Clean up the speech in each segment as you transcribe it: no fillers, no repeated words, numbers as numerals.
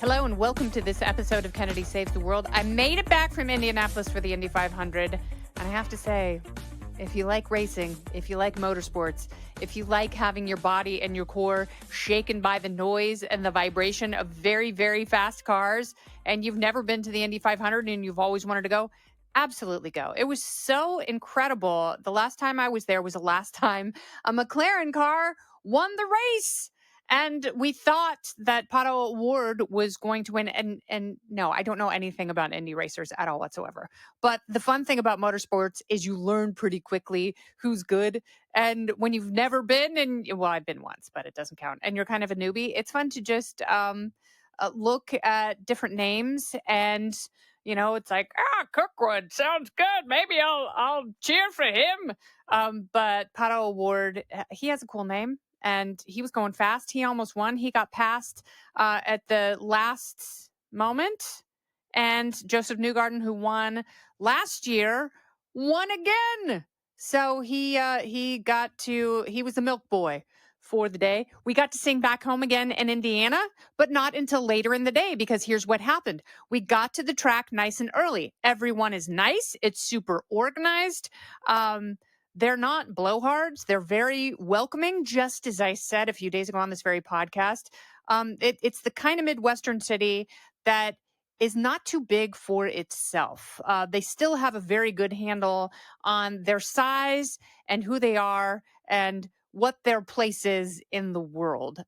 Hello and welcome to this episode of Kennedy Saves the World. I made it back from Indianapolis for the Indy 500, and I have to say, if you like racing, if you like motorsports, if you like having your body and your core shaken by the noise and the vibration of very, very fast cars, and you've never been to the Indy 500 and you've always wanted to go, absolutely go. It was so incredible. The last time I was there was the last time a McLaren car won the race. And we thought that Pato Ward was going to win. And no, I don't know anything about Indy racers at all whatsoever. But the fun thing about motorsports is you learn pretty quickly who's good. And when you've never been, well, I've been once, but it doesn't count, and you're kind of a newbie, it's fun to just look at different names and it's like, Cookwood sounds good. Maybe I'll cheer for him. But Pato Ward, he has a cool name. And he was going fast. He almost won. He got passed at the last moment. And Joseph Newgarden, who won last year, won again. So he was the milk boy for the day. We got to sing Back Home Again in Indiana, but not until later in the day, because here's what happened. We got to the track nice and early. Everyone is nice. It's super organized. They're not blowhards. They're very welcoming, just as I said a few days ago on this very podcast. It's the kind of Midwestern city that is not too big for itself. They still have a very good handle on their size and who they are and what their place is in the world.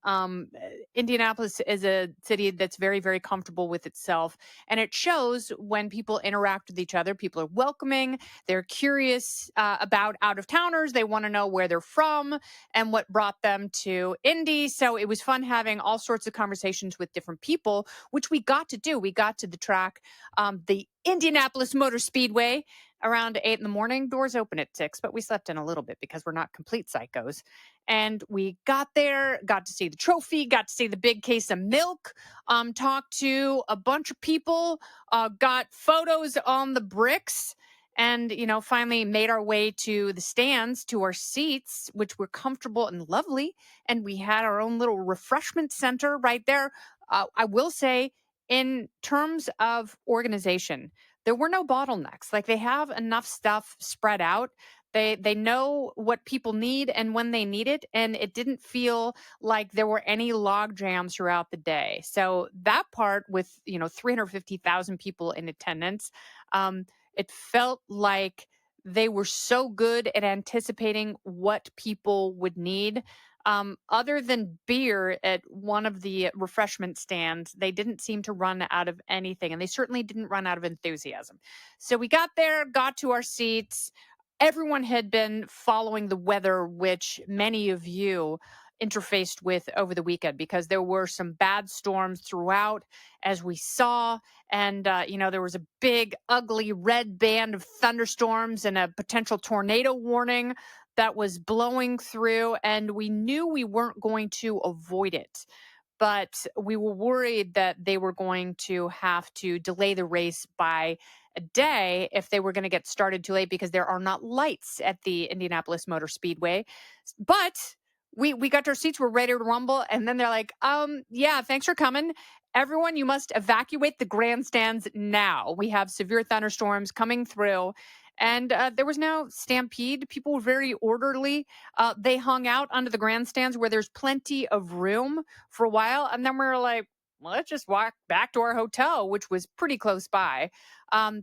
Indianapolis is a city that's very, very comfortable with itself. And it shows when people interact with each other. People are welcoming. They're curious about out-of-towners. They want to know where they're from and what brought them to Indy. So it was fun having all sorts of conversations with different people, which we got to do. We got to the track, the Indianapolis Motor Speedway, around 8 in the morning. Doors open at 6, but we slept in a little bit because we're not complete psychos. And we got there, got to see the trophy, got to see the big case of milk, talked to a bunch of people, got photos on the bricks, and, finally made our way to the stands, to our seats, which were comfortable and lovely. And we had our own little refreshment center right there. I will say, in terms of organization, there were no bottlenecks. Like, they have enough stuff spread out. They know what people need and when they need it. And it didn't feel like there were any log jams throughout the day. So that part with, 350,000 people in attendance, it felt like they were so good at anticipating what people would need. Other than beer at one of the refreshment stands, they didn't seem to run out of anything, and they certainly didn't run out of enthusiasm. So we got there, got to our seats. Everyone had been following the weather, which many of you interfaced with over the weekend, because there were some bad storms throughout, as we saw. And, there was a big, ugly red band of thunderstorms and a potential tornado warning that was blowing through, and we knew we weren't going to avoid it. But we were worried that they were going to have to delay the race by a day if they were going to get started too late, because there are not lights at the Indianapolis Motor Speedway. But we got to our seats, we're ready to rumble, and then they're like, yeah, thanks for coming. Everyone, you must evacuate the grandstands now. We have severe thunderstorms coming through. And there was no stampede. People were very orderly. They hung out under the grandstands where there's plenty of room for a while. And then we were like, well, let's just walk back to our hotel, which was pretty close by.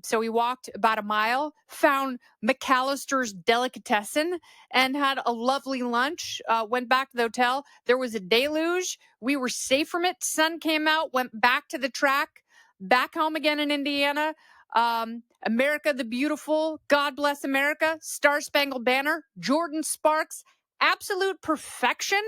So we walked about a mile, found McAllister's Delicatessen, and had a lovely lunch. Went back to the hotel. There was a deluge. We were safe from it. Sun came out, went back to the track, back home again in Indiana. America the Beautiful, God Bless America, Star Spangled Banner, Jordan Sparks, absolute perfection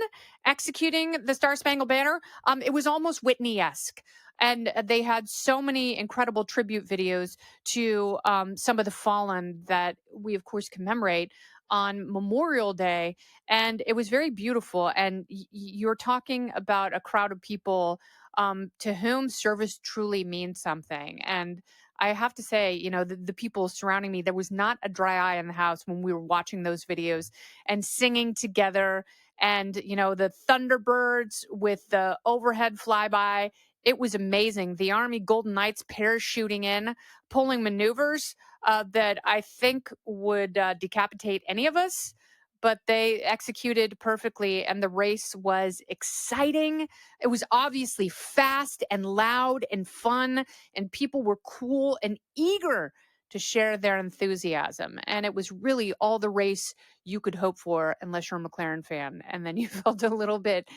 executing the Star Spangled Banner. It was almost Whitney-esque. And they had so many incredible tribute videos to some of the fallen that we, of course, commemorate on Memorial Day. And it was very beautiful. And you're talking about a crowd of people to whom service truly means something. And I have to say, the people surrounding me, there was not a dry eye in the house when we were watching those videos and singing together. And, the Thunderbirds with the overhead flyby, It was amazing. The Army Golden Knights parachuting in, pulling maneuvers that I think would decapitate any of us, but they executed perfectly, and the race was exciting. It was obviously fast and loud and fun, and people were cool and eager to share their enthusiasm. And it was really all the race you could hope for, unless you're a McLaren fan. And then you felt a little bit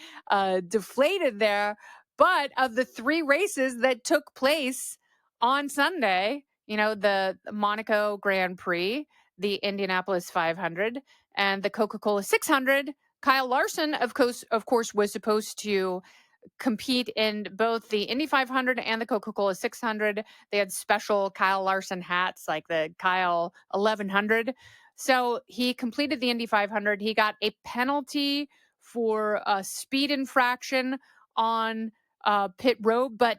deflated there. But of the three races that took place on Sunday, the Monaco Grand Prix, the Indianapolis 500, and the Coca-Cola 600, Kyle Larson, of course, was supposed to compete in both the Indy 500 and the Coca-Cola 600. They had special Kyle Larson hats, like the Kyle 1100. So he completed the Indy 500. He got a penalty for a speed infraction on pit road, but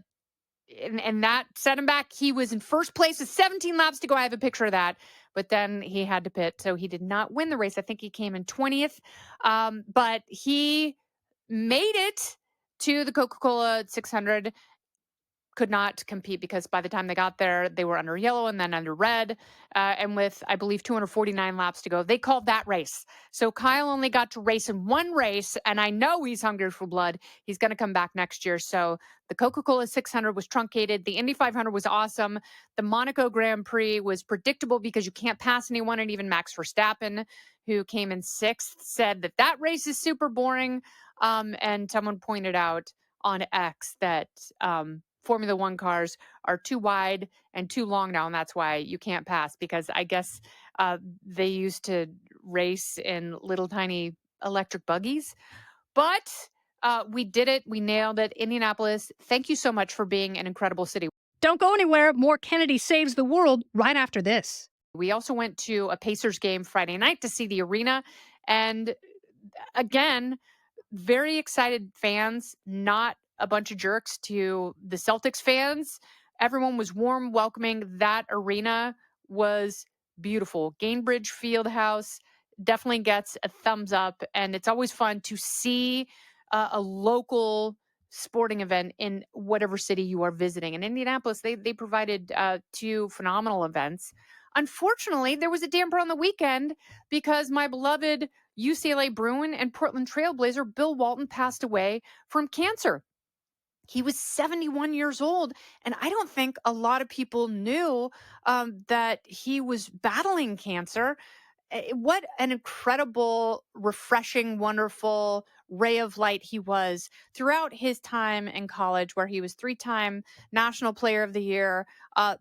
and that set him back. He was in first place with 17 laps to go. I have a picture of that, but then he had to pit, so he did not win the race. I think he came in 20th, but he made it to the Coca-Cola 600. Could not compete because by the time they got there, they were under yellow and then under red. And with, I believe, 249 laps to go, they called that race. So Kyle only got to race in one race, and I know he's hungry for blood. He's going to come back next year. So the Coca-Cola 600 was truncated. The Indy 500 was awesome. The Monaco Grand Prix was predictable because you can't pass anyone. And even Max Verstappen, who came in sixth, said that race is super boring. And someone pointed out on X that Formula One cars are too wide and too long now, and that's why you can't pass, because I guess they used to race in little tiny electric buggies. But we did it. We nailed it. Indianapolis, thank you so much for being an incredible city. Don't go anywhere. More Kennedy Saves the World right after this. We also went to a Pacers game Friday night to see the arena. And again, very excited fans, not a bunch of jerks to the Celtics fans. Everyone was warm, welcoming. That arena was beautiful. Gainbridge Fieldhouse definitely gets a thumbs up. And it's always fun to see a local sporting event in whatever city you are visiting. In Indianapolis, they provided two phenomenal events. Unfortunately, there was a damper on the weekend because my beloved UCLA Bruin and Portland Trailblazer Bill Walton passed away from cancer. He was 71 years old, and I don't think a lot of people knew that he was battling cancer. What an incredible, refreshing, wonderful ray of light he was throughout his time in college, where he was three-time National Player of the Year.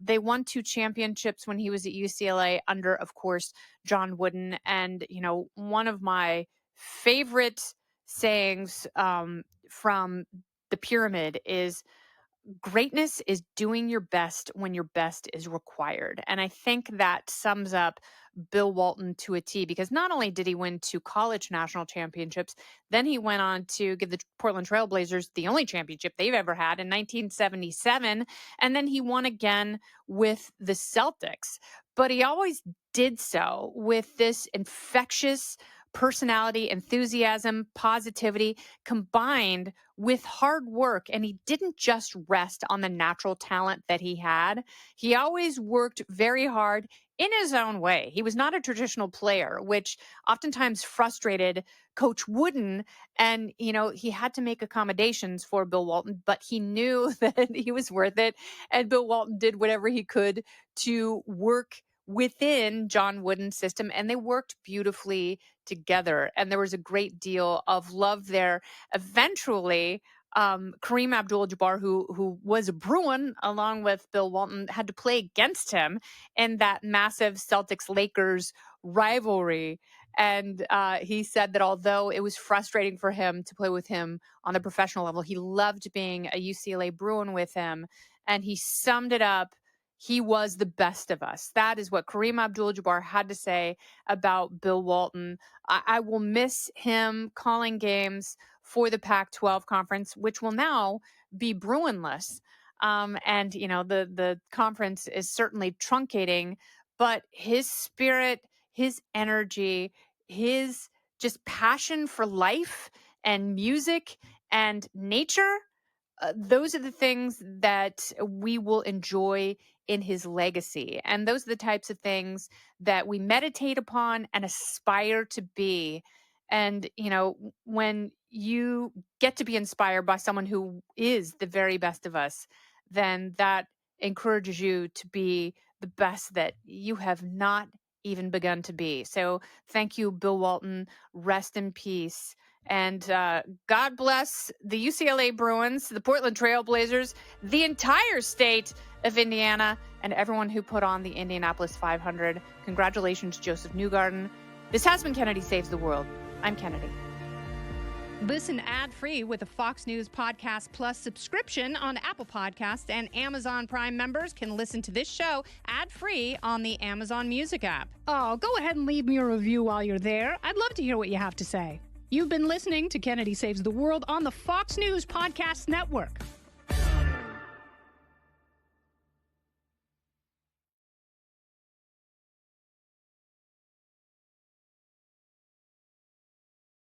They won 2 championships when he was at UCLA under, of course, John Wooden. And, one of my favorite sayings from the pyramid is, greatness is doing your best when your best is required. And I think that sums up Bill Walton to a T, because not only did he win 2 college national championships, then he went on to give the Portland Trailblazers the only championship they've ever had in 1977. And then he won again with the Celtics. But he always did so with this infectious personality, enthusiasm, positivity, combined with hard work. And he didn't just rest on the natural talent that he had. He always worked very hard in his own way. He was not a traditional player, which oftentimes frustrated Coach Wooden. And, he had to make accommodations for Bill Walton, but he knew that he was worth it. And Bill Walton did whatever he could to work within John Wooden's system, and they worked beautifully together. And there was a great deal of love there. Eventually, Kareem Abdul-Jabbar, who was a Bruin along with Bill Walton, had to play against him in that massive Celtics-Lakers rivalry. And he said that although it was frustrating for him to play with him on the professional level, he loved being a UCLA Bruin with him. And he summed it up: he was the best of us. That is what Kareem Abdul-Jabbar had to say about Bill Walton. I will miss him calling games for the Pac-12 conference, which will now be Bruinless. And, the conference is certainly truncating, but his spirit, his energy, his just passion for life and music and nature, those are the things that we will enjoy in his legacy. And those are the types of things that we meditate upon and aspire to be. And, when you get to be inspired by someone who is the very best of us, then that encourages you to be the best that you have not even begun to be. So thank you, Bill Walton. Rest in peace. And God bless the UCLA Bruins, the Portland Trail Blazers, the entire state of Indiana, and everyone who put on the Indianapolis 500. Congratulations, Joseph Newgarden. This has been Kennedy Saves the World. I'm Kennedy. Listen ad-free with a Fox News Podcast Plus subscription on Apple Podcasts, and Amazon Prime members can listen to this show ad-free on the Amazon Music app. Oh, go ahead and leave me a review while you're there. I'd love to hear what you have to say. You've been listening to Kennedy Saves the World on the Fox News Podcast Network.